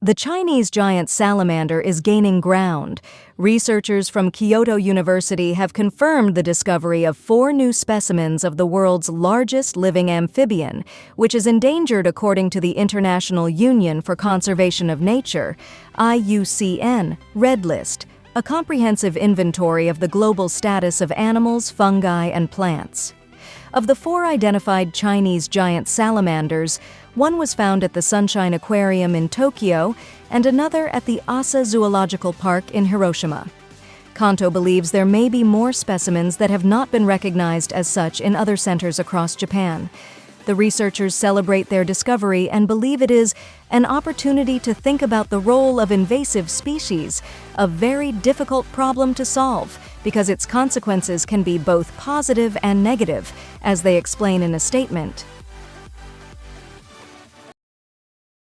The Chinese giant salamander is gaining ground. Researchers from Kyoto University have confirmed the discovery of 4 new specimens of the world's largest living amphibian, which is endangered according to the International Union for Conservation of Nature, IUCN, Red List, a comprehensive inventory of the global status of animals, fungi, and plants. Of the 4 identified Chinese giant salamanders, one was found at the Sunshine Aquarium in Tokyo and another at the Asa Zoological Park in Hiroshima. Kanto believes there may be more specimens that have not been recognized as such in other centers across Japan. The researchers celebrate their discovery and believe it is an opportunity to think about the role of invasive species, a very difficult problem to solve because its consequences can be both positive and negative, as they explain in a statement.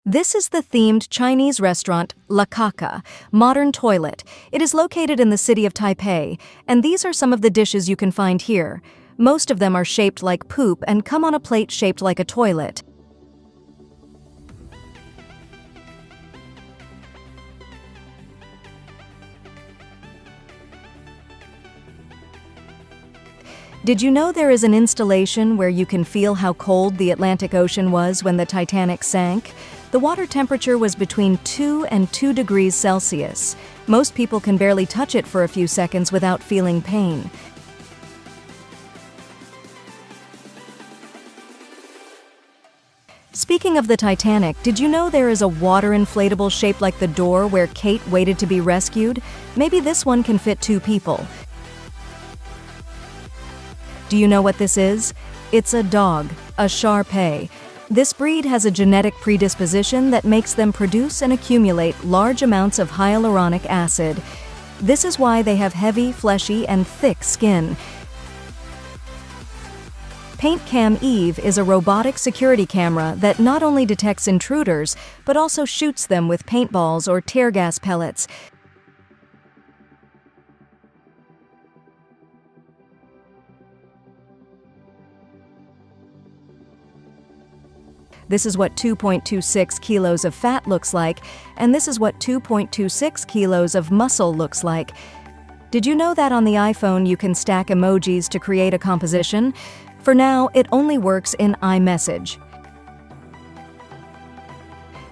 This is the themed Chinese restaurant La Caca, Modern Toilet. It is located in the city of Taipei, and these are some of the dishes you can find here. Most of them are shaped like poop and come on a plate shaped like a toilet. Did you know there is an installation where you can feel how cold the Atlantic Ocean was when the Titanic sank? The water temperature was between 2 and 2 degrees Celsius. Most people can barely touch it for a few seconds without feeling pain. Speaking of the Titanic, did you know there is a water inflatable shaped like the door where Kate waited to be rescued? Maybe this one can fit 2 people. Do you know what this is? It's a dog, a Shar-Pei. This breed has a genetic predisposition that makes them produce and accumulate large amounts of hyaluronic acid. This is why they have heavy, fleshy, and thick skin. Paint Cam Eve is a robotic security camera that not only detects intruders, but also shoots them with paintballs or tear gas pellets. This is what 2.26 kilos of fat looks like, and this is what 2.26 kilos of muscle looks like. Did you know that on the iPhone you can stack emojis to create a composition? For now, it only works in iMessage.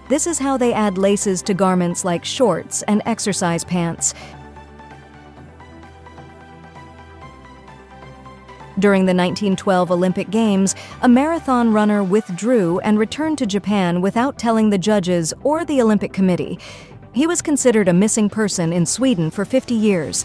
This is how they add laces to garments like shorts and exercise pants. During the 1912 Olympic Games, a marathon runner withdrew and returned to Japan without telling the judges or the Olympic Committee. He was considered a missing person in Sweden for 50 years.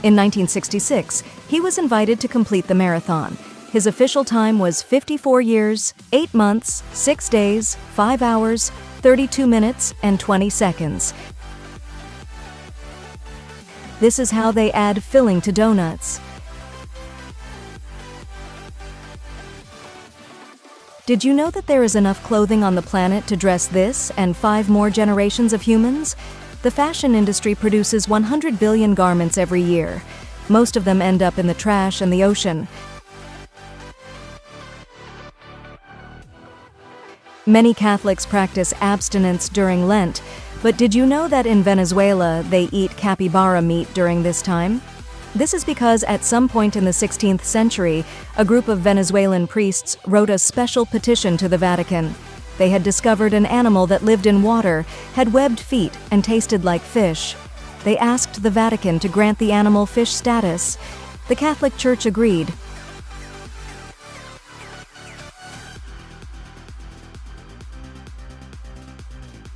In 1966, he was invited to complete the marathon. His official time was 54 years, 8 months, 6 days, 5 hours, 32 minutes, and 20 seconds. This is how they add filling to donuts. Did you know that there is enough clothing on the planet to dress this and 5 more generations of humans? The fashion industry produces 100 billion garments every year. Most of them end up in the trash and the ocean. Many Catholics practice abstinence during Lent, but did you know that in Venezuela they eat capybara meat during this time? This is because at some point in the 16th century, a group of Venezuelan priests wrote a special petition to the Vatican. They had discovered an animal that lived in water, had webbed feet, and tasted like fish. They asked the Vatican to grant the animal fish status. The Catholic Church agreed.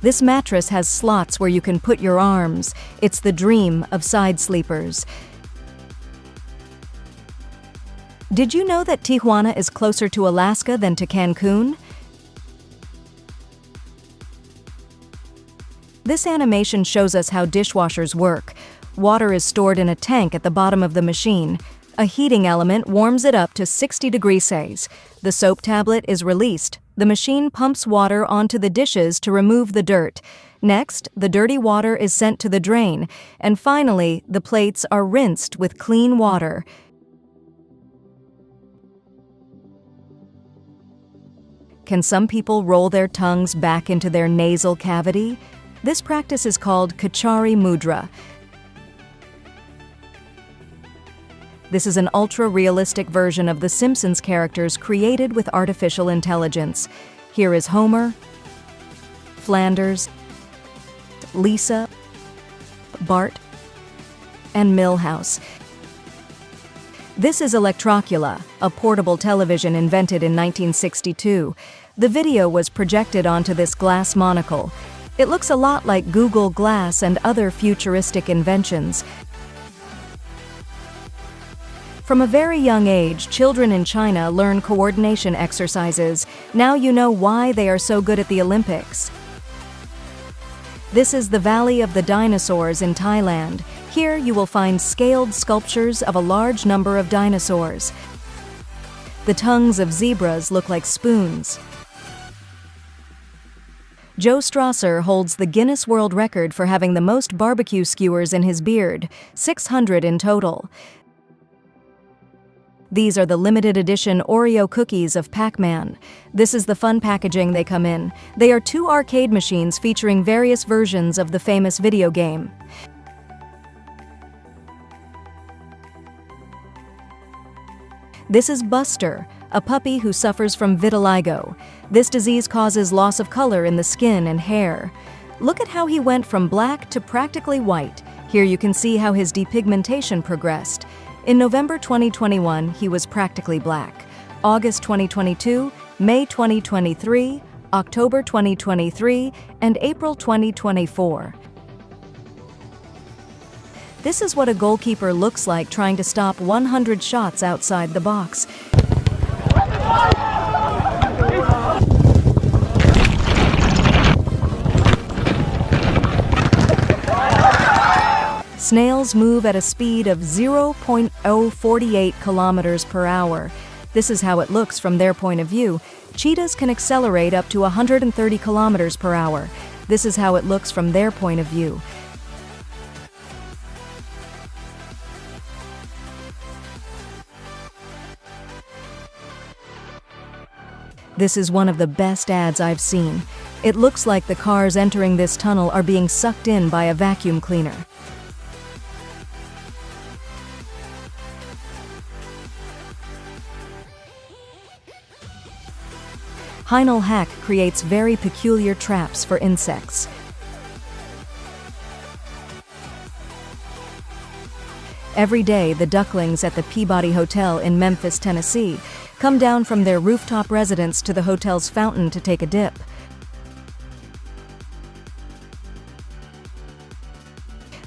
This mattress has slots where you can put your arms. It's the dream of side sleepers. Did you know that Tijuana is closer to Alaska than to Cancun? This animation shows us how dishwashers work. Water is stored in a tank at the bottom of the machine. A heating element warms it up to 60 degrees Celsius. The soap tablet is released. The machine pumps water onto the dishes to remove the dirt. Next, the dirty water is sent to the drain. And finally, the plates are rinsed with clean water. Can some people roll their tongues back into their nasal cavity? This practice is called Kachari Mudra. This is an ultra-realistic version of the Simpsons characters created with artificial intelligence. Here is Homer, Flanders, Lisa, Bart, and Milhouse. This is Electrocula, a portable television invented in 1962. The video was projected onto this glass monocle. It looks a lot like Google Glass and other futuristic inventions. From a very young age, children in China learn coordination exercises. Now you know why they are so good at the Olympics. This is the Valley of the Dinosaurs in Thailand. Here you will find scaled sculptures of a large number of dinosaurs. The tongues of zebras look like spoons. Joe Strasser holds the Guinness World Record for having the most barbecue skewers in his beard, 600 in total. These are the limited edition Oreo cookies of Pac-Man. This is the fun packaging they come in. They are 2 arcade machines featuring various versions of the famous video game. This is Buster, a puppy who suffers from vitiligo. This disease causes loss of color in the skin and hair. Look at how he went from black to practically white. Here you can see how his depigmentation progressed. In November 2021, he was practically black. August 2022, May 2023, October 2023, and April 2024. This is what a goalkeeper looks like trying to stop 100 shots outside the box. Snails move at a speed of 0.048 kilometers per hour. This is how it looks from their point of view. Cheetahs can accelerate up to 130 kilometers per hour. This is how it looks from their point of view. This is one of the best ads I've seen. It looks like the cars entering this tunnel are being sucked in by a vacuum cleaner. Heinel Hack creates very peculiar traps for insects. Every day, the ducklings at the Peabody Hotel in Memphis, Tennessee, come down from their rooftop residence to the hotel's fountain to take a dip.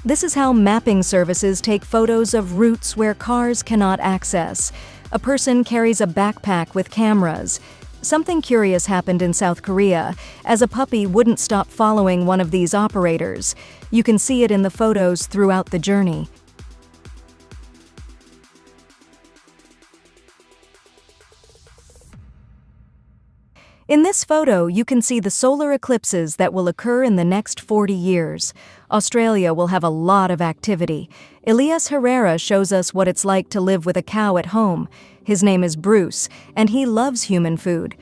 This is how mapping services take photos of routes where cars cannot access. A person carries a backpack with cameras. Something curious happened in South Korea, as a puppy wouldn't stop following one of these operators. You can see it in the photos throughout the journey. In this photo, you can see the solar eclipses that will occur in the next 40 years. Australia will have a lot of activity. Elias Herrera shows us what it's like to live with a cow at home. His name is Bruce, and he loves human food.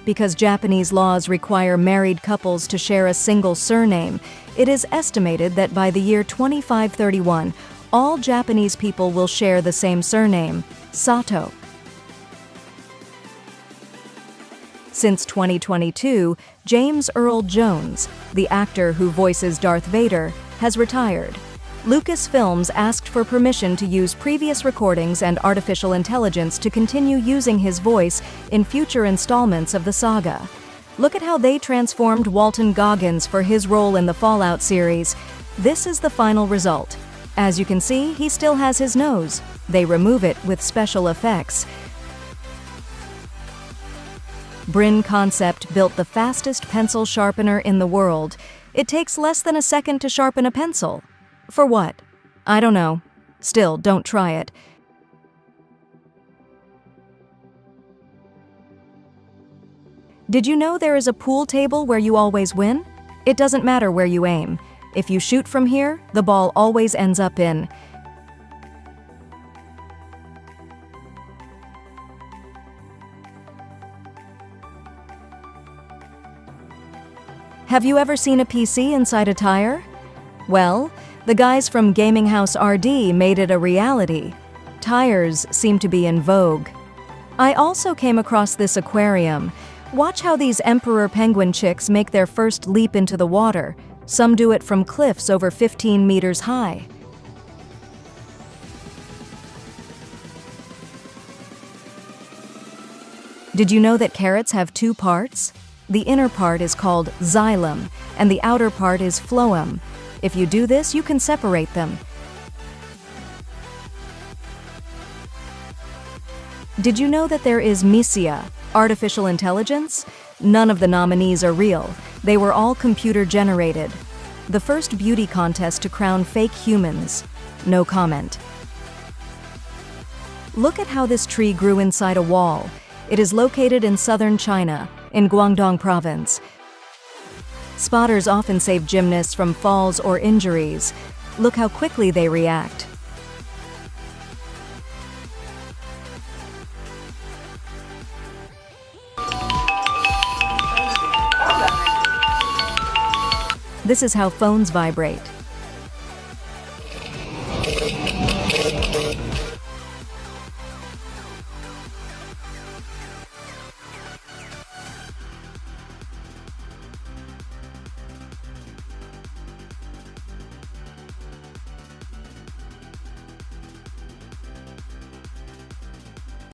Because Japanese laws require married couples to share a single surname, it is estimated that by the year 2531, all Japanese people will share the same surname, Sato. Since 2022, James Earl Jones, the actor who voices Darth Vader, has retired. Lucasfilms asked for permission to use previous recordings and artificial intelligence to continue using his voice in future installments of the saga. Look at how they transformed Walton Goggins for his role in the Fallout series. This is the final result. As you can see, he still has his nose. They remove it with special effects. Brin Concept built the fastest pencil sharpener in the world. It takes less than a second to sharpen a pencil. For what? I don't know. Still, don't try it. Did you know there is a pool table where you always win? It doesn't matter where you aim. If you shoot from here, the ball always ends up in. Have you ever seen a PC inside a tire? Well, the guys from Gaming House RD made it a reality. Tires seem to be in vogue. I also came across this aquarium. Watch how these emperor penguin chicks make their first leap into the water. Some do it from cliffs over 15 meters high. Did you know that carrots have two parts? The inner part is called xylem, and the outer part is phloem. If you do this, you can separate them. Did you know that there is Mysia, artificial intelligence? None of the nominees are real. They were all computer-generated. The first beauty contest to crown fake humans. No comment. Look at how this tree grew inside a wall. It is located in southern China, in Guangdong province. Spotters often save gymnasts from falls or injuries. Look how quickly they react. This is how phones vibrate.